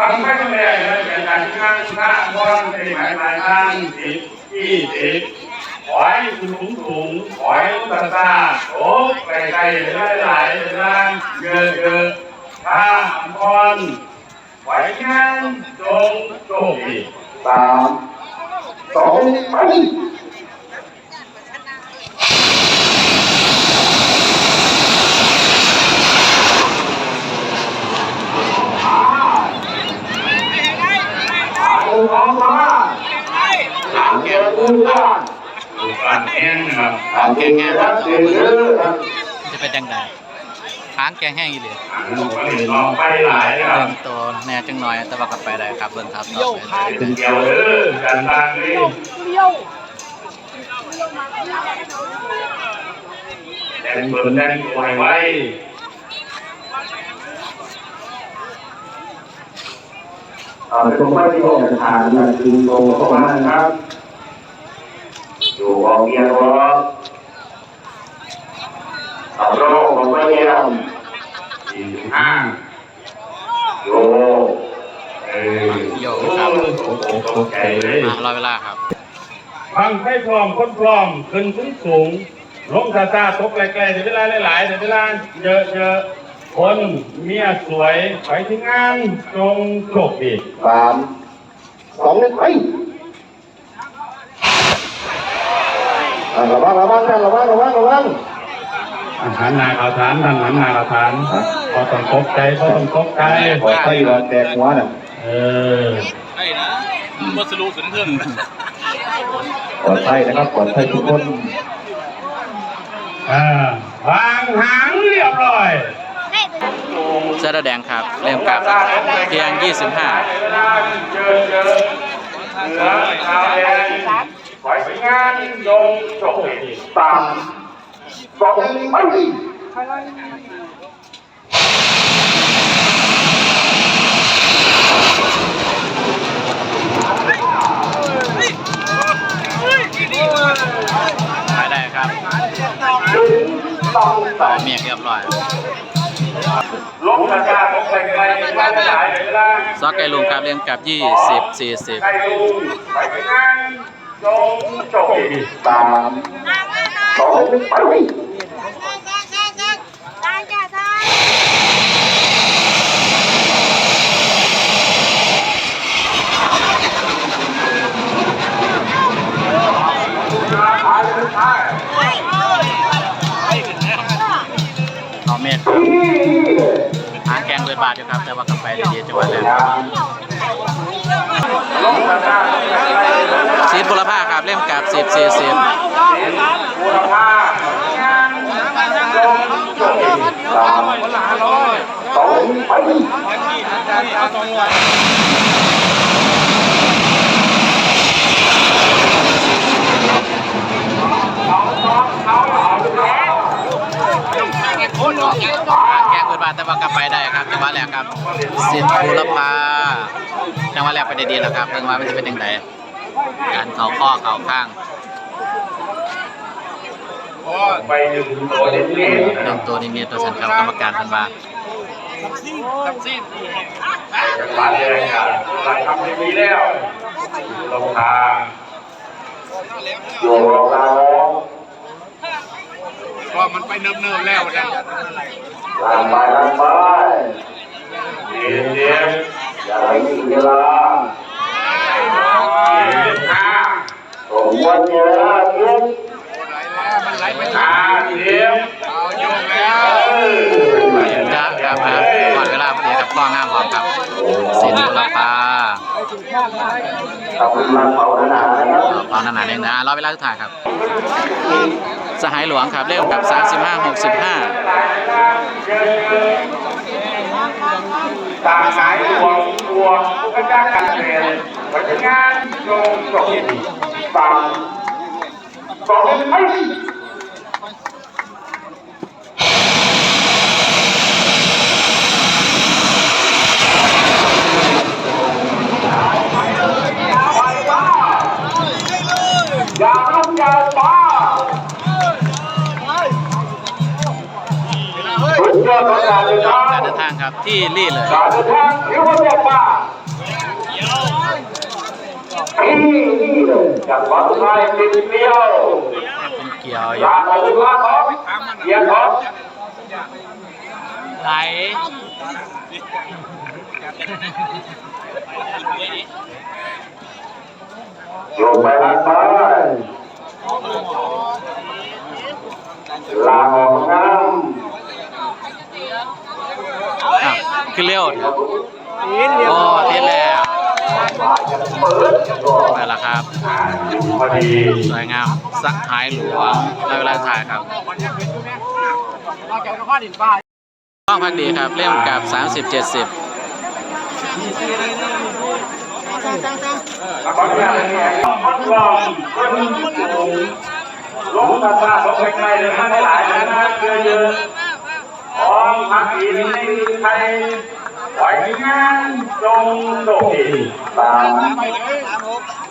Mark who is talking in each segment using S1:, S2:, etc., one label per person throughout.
S1: ฟังไม่ต้องเลยเป็นการงานข้าบอลในหมายทาง10 20ขอยสูงขอยตาตาโอ้ไกลๆหลายๆร่างเยอะๆข้าบอลขอยงานจงโชคดี
S2: 3 2 ไป
S1: เกี่ยวกับการแข่งนะครับ
S2: การแข่งครับ
S3: จะเป็นดังใดค้างแกงแห้งอีหลี
S1: ลองไปหลายครั
S3: เริ่
S1: บ
S3: มตัวแน่จังหน่อยแต่ว่ากับไปได้ครับเบิ่งครับต่อไป
S1: เป็นเกี่ยวกันต่างนี้แต่เปิดได้ปล่อยไว้
S2: ตรงไปที่ห้องทานนะคือโตเข้ามาครับอยู่ห้องเรียนครับเอาโรงของไปเรียน
S1: 45
S3: โยครับ
S1: โอเคเลย
S3: รอเวลาครับ
S1: ฟังให้พร้อมคนพร้อมขึ้นสูงลงซาตกไกลๆเดี๋ยวเวลาหลายๆเดี๋ยวเวลาเยอะๆคนเมียสวยไปที่งานจงโชคดี
S2: 3 2 1ไประวัง
S1: หันหน้าข่าวฐานหันหน้าข่าวฐานพอต้องตกใจป
S2: ล่อยไฟรอแตกหัวน่ะ
S3: ไอ้นะบ่สรุปถึง
S2: ปลอดภัยนะครับปลอดภัยทุกคน
S1: วางหางเรียบร้อย
S3: เสื้อแดงครับเริ่มกับเพียง25
S1: ปล่อยงานลงจบ
S2: 3 2 ไป
S3: ไปได้ครับต่อเมียเรียบร้อย
S1: ลงกระจายลงไกลๆไปหลายเวลา
S3: ซอกไก่ลุงครับเรียงกับ20 40
S1: ไก่ลุงไปงานจงโชคดี
S2: 3 2 1ไป
S3: เอาเมตรหางแกงเบิดบาทอยู่ครับแต่ว่ากลับไปดีๆจังหวะแรกซีดบุรพาครับเล่มกับ10 40
S1: บุรพา
S2: 3 2 ไป
S3: แกงเบิดบาทแต่ว่ากลับไปได้ครับจังหวะแรกครับซีดบุรพาจังหวะแรกไปดีๆแล้วครับเพิ่งว่ามันจะเป็นยังไงการเข่าข้อเข่าข้าง
S1: ไปดึงตัวเล่น
S3: ตัวนี้มีตัวสัญญากรรมการพันว่า
S1: บาดเลยครับหลังทำไม่ดีแล้วลงทาง
S2: อยู่เรา
S3: ก็มันไปเนิบๆแล้วนะ
S2: ลางไป
S1: เดี๋ยว
S2: อย่าให้มีเวลาผมวันเวลาเพื่อน
S3: มันไหลไป
S1: เดี๋ยว
S3: โยกแล้วครับก่อนเวลาพอดีครับข้องามพร้อมครับสินบุรพา
S2: ขอบคุณมากเป่าหนา
S3: เป่าหนาๆเนี่ยนะรอเวลาสุดท้ายครับสหายหลวงครับเริ่มกับ35 65
S1: ตาสายตัวกระจายการเรียนไปงานโยงจบ3 2 ไปอย่าต้องอย่าบ้า
S3: การเดินทางครับที่ลี่เลย
S1: การเดินทางที่ว่าจะบ้า
S2: จากวัดสุดท้ายติดเดียว
S3: เป็นเกี่ยวอยู่
S2: ลาของลาของเยียของ
S3: ไหล
S2: ลงไปลาไปลาของน้
S3: อ่ะขึ้นเร็วเถอะโอ้ทีแล้วไปแล้วครับ
S2: ำพอดี
S3: สวยงามสักท้ายหลวงแล้วเวลาถ่ายครับต้องพักดีครับเล่มกับ30-70
S2: ลองคนสูงลงตาตาลงไปไกลเลยท่านหลายนะเยอะๆของพักดีในไทยไหวงานจงโดดตาม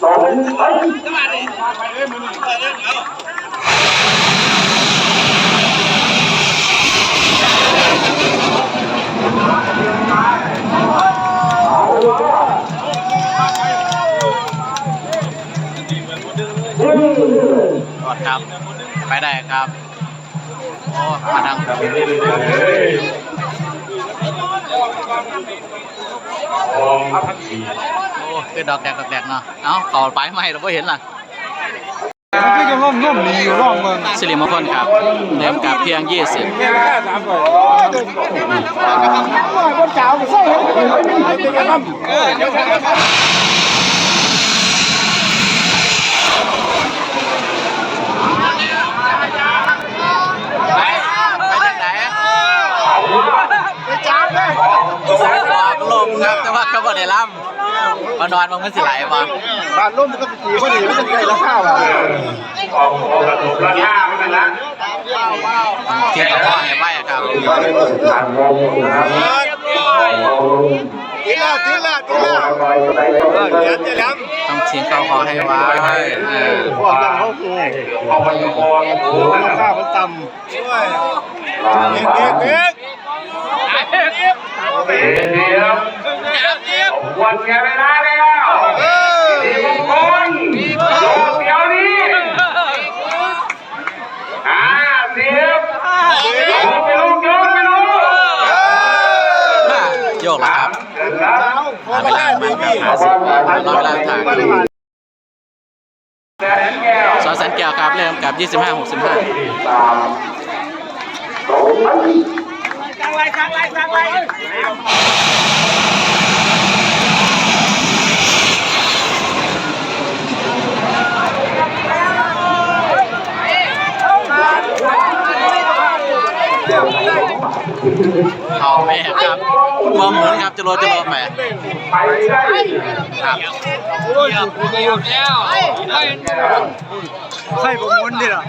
S2: สมไป
S3: กดครับไปได้ครับโอ้มาทาง
S1: ของพักดี
S3: โอ้คือดอกแดกเนาะเอ้าต่อไปไม่เราไม่เห็นล่ะ
S4: มันก็ยังร่มๆดีอยู่ร่องเมือง
S3: สิริมงคลครับเล่มกับเพียง20
S4: คนเจ้าใส่ให้เป็นกระลำเดี๋ยว
S3: ไปทางไหนบอกลมครับแต่ว่าเขาบอกได้ล่ำมานอนมันสิไหลมา
S4: บ้านร่มมันก็ตีพอดีมันใกล้ราคาว่ะ
S2: ของกระตุกราคาไม่เป็นไร
S3: เทียบกับพ่อเห็นไหมครับ
S2: ผ่านวงนะครับ
S4: ทีละ
S3: ต้องทิ้งเขาขอให้ไว้
S4: พวกนั้นเขาคือ
S2: เอาไปกอง
S4: ราคามันต่ำเด็ก
S2: เดียววันแกไม่ได้แล้วดีมงคลโยกเดียวนี้10ไปลูก
S3: โยกแล้วครับเวลามันกับรอเวลาถ่ายสอแสนแก้วครับเริ่มกับ25-65เอาแม่ครับมองหมุนครับจะโรไปครับ
S4: ใส่ผมมุนดิล่ะ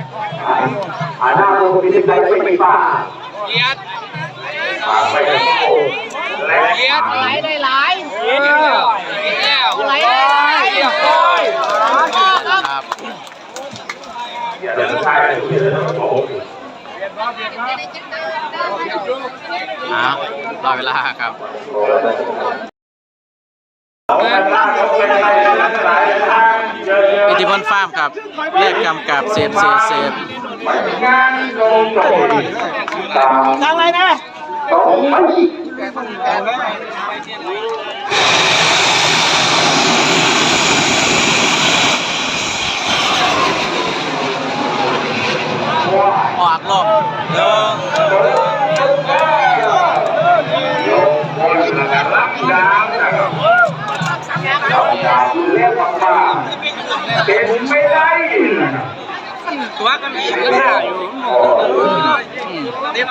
S2: หน้าลงมีสิ่งใดไม่ป่าเลียด
S5: ไหลได้หลายไหลได้หลาย
S3: ครับ
S2: เดี๋ยวใช่เดี๋ยวโอ้โห
S3: รอเวลาครับอิทธิพลฟาร์มครับเลขกำกับเซฟ
S2: งานลงโดดทางอะไรนะตรงไป
S3: ออกลม
S2: รับดาวเรียกว่าเป็นไม่ได้
S3: ตัวกันอีกก็ได้อยู่เต็ม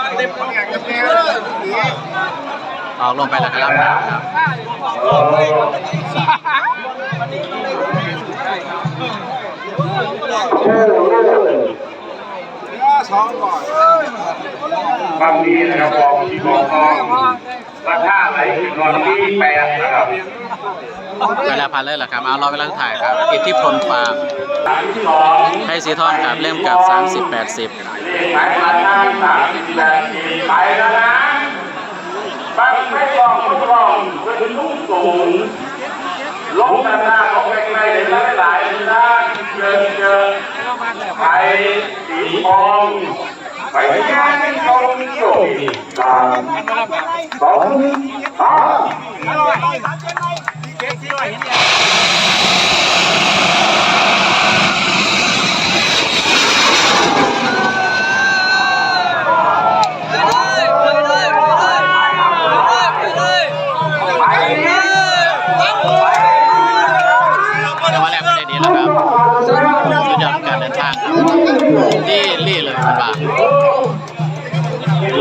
S3: ออกลงไปแล้วครับ
S2: บางทีนะครับบอกที่บอกน้องราคาไหนถึงนอนที่8นะครับ
S3: เวลาพันเลยเหรอครับเอารอเวลาถ่ายครับอิทธิพลฟาร์มให้สีทองครับเล่มกับ30-80
S2: หมายราคา38ไปแล้วนะบางไม่กองก็กองก็ถึงลูกสูงลงหน้าของใกล้ๆเห็นหลายๆด้าน เยอะไทยสีทองไปงานตรงโจทย์สามสองสาม
S3: จังหวะแรกไปได้ดีแล้วครับสุดยอดการเดินทางที่ลี่เลยครับว่า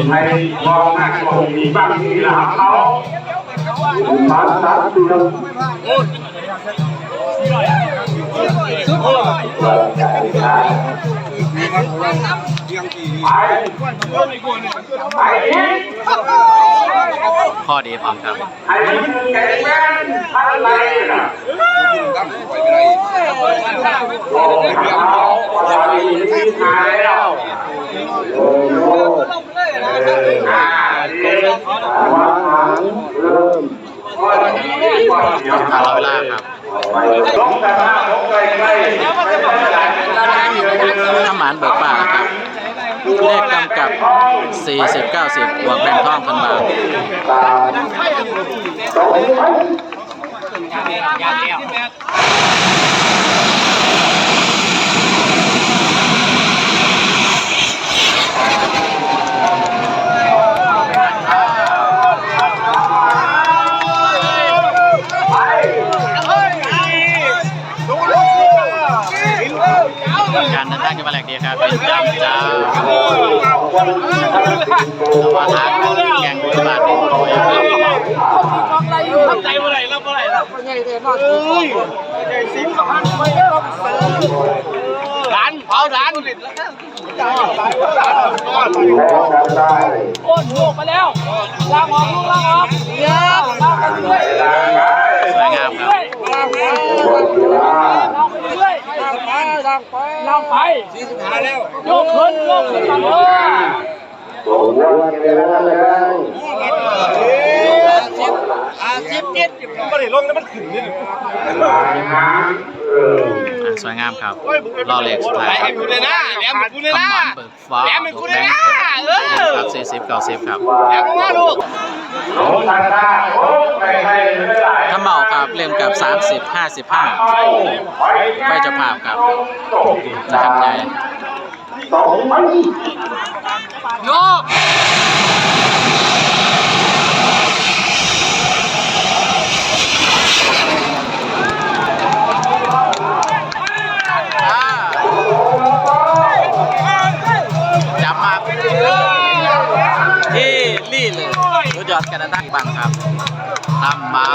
S2: ไทยมองหน้าตรงมีบ้างมีหลังเขามาสามเดือนไป
S3: ข้อดีพร้อมครับ
S2: ไอ้นี่คือแกงแม่นอะไรนะโอ้ยเขาเราดีที่หายแล้วเดินวางหางเริ่มก่อนก่อนเดี๋ยว
S3: ตลอดเวลาครับ
S2: ลงแต่ถ้าลงใกล้ๆไม่
S3: ถ้าหมานเบิกป่าครับเลขกำกับ40-90บวกแบ่งท่องพันบาท
S2: สองไป
S3: การเดินทางจังหวะแรกดีครับเป็นจำจ้าแต่ว่าทางแข่งกุลบาทเป็นโปรยครับ
S5: ทำใจเมื่อไหร่แล้วเมื่อไหร่ล่ะดันเผาดันโอ้โหมาแล้วลางออกลูกลางออกเยอะลางไปเรื่อย
S3: สวยงามครับ
S5: ลางไปเรื่อยลางไปโยกขึ้นมาเลย
S2: ตัววันเวลาแล้ว
S5: ไม่ได้ลงแล้วมันขึ้นนี่
S3: สวยงามครับรอเลขสุดท้าย
S5: แหลมกูเลยนะแหลมกูเลย
S3: คำ
S5: นะ
S3: หวานเบิกฟ้า
S5: แหลมกูเลยนะ
S3: ครับ40-90ครับ
S5: แหลมมาลูก
S2: โอ้ทางตาโอ้ใครไม่ได้
S3: ถ้าเมาครับเริ่มกับ30-55ไฟเจ้าภาพครับนะครับใหญ่
S2: สองไป
S5: โยก
S3: จับมาที่ลี่เลยรถยอดกันตั้งบังครับทำเมา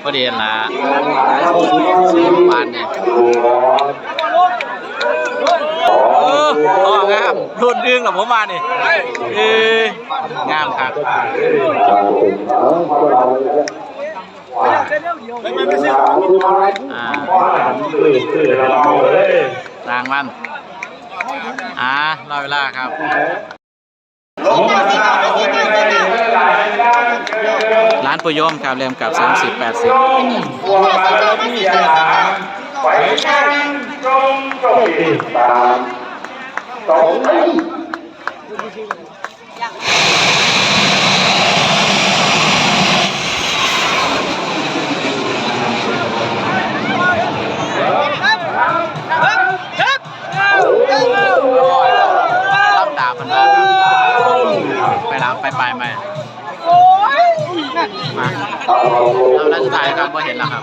S3: พอดีละสีปานเนี่ยงามรุ่นดึงหรอผมมานี่งามครับรางมันรอเวลาครับร้านปุยมครับเริ่มกับ30-80
S2: ไปกันจงโชคดีตามสองไป
S3: รับดาบมันมาไปรับไปไหมมาเราได้สุดท้ายครับพอเห็นแล้วครับ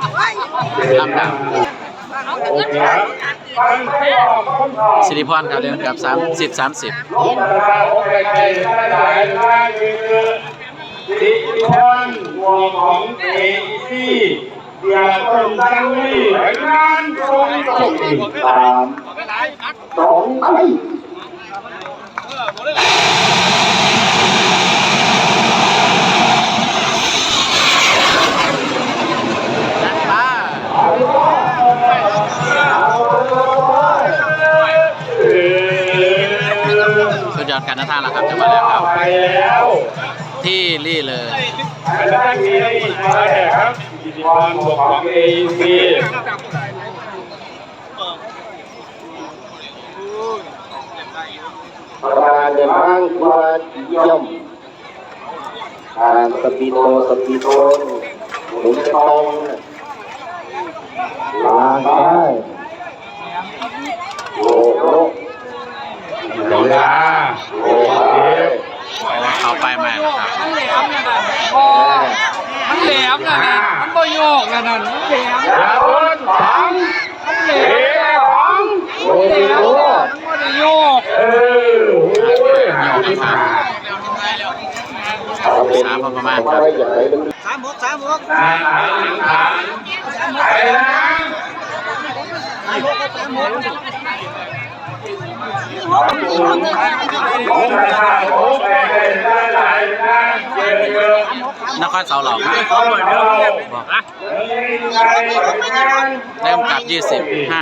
S3: รับดาบสิริพรครับเดินกับ30-30
S2: สิริพรวงของเอที่อยากเป็นตั้งนี่งานตรงตรงตามสองไป
S3: จัดมาสุดยอด อดการเดินทางแล้วครับจังหวะแรกครับ
S1: ไปแล้ว
S3: ที่ลี่เลย
S1: อันนั้นมีมาแห่ครับกิติพรบวกของเอซี
S4: ประธานเดินทางที่ว่าเยี่ยมทางสปีโดหมุนตรงลางได้โอ้โห
S1: เวลาโอ้โห
S3: เข้าไปใหม่นะครับ
S5: มันแหลมนะนั่นพอมันแหลมนะนั่นมันบ่โยกนะนั่นมันแหลม
S1: ยาวบนสอง
S5: มันแหล
S1: เอ๋
S5: ม
S1: สอง
S4: โอ้โห
S5: มันบ่ได้โยก
S1: เออโอ้ย
S3: โยกนะครับ
S4: เอาเป็น
S3: สามพอประมาณครับ
S4: ไม่อยากให้มัน
S1: ฐานไปนะลงมาโอ้แก่ได้หลายนะเยอะ
S3: นครเสาหลอกครับ
S1: ๆเอาเหมือนเดิม
S3: บอก
S1: ใครงาน
S3: เริ่มกับ 20 50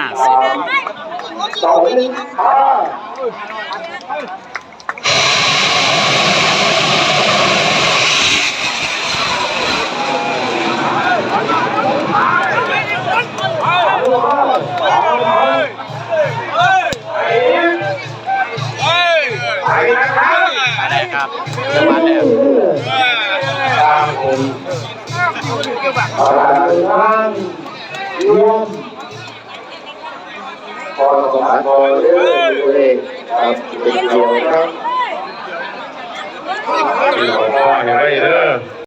S1: ไปนะครับ
S3: ไปได้ครับจังหวะแรก
S1: ตามผม
S4: ประธานเดินทางเยี่ยมพอสมานพอเรื่องตัวเองครับเป็นเกียรติครับ
S1: พ่อเห็นไหมเด้อ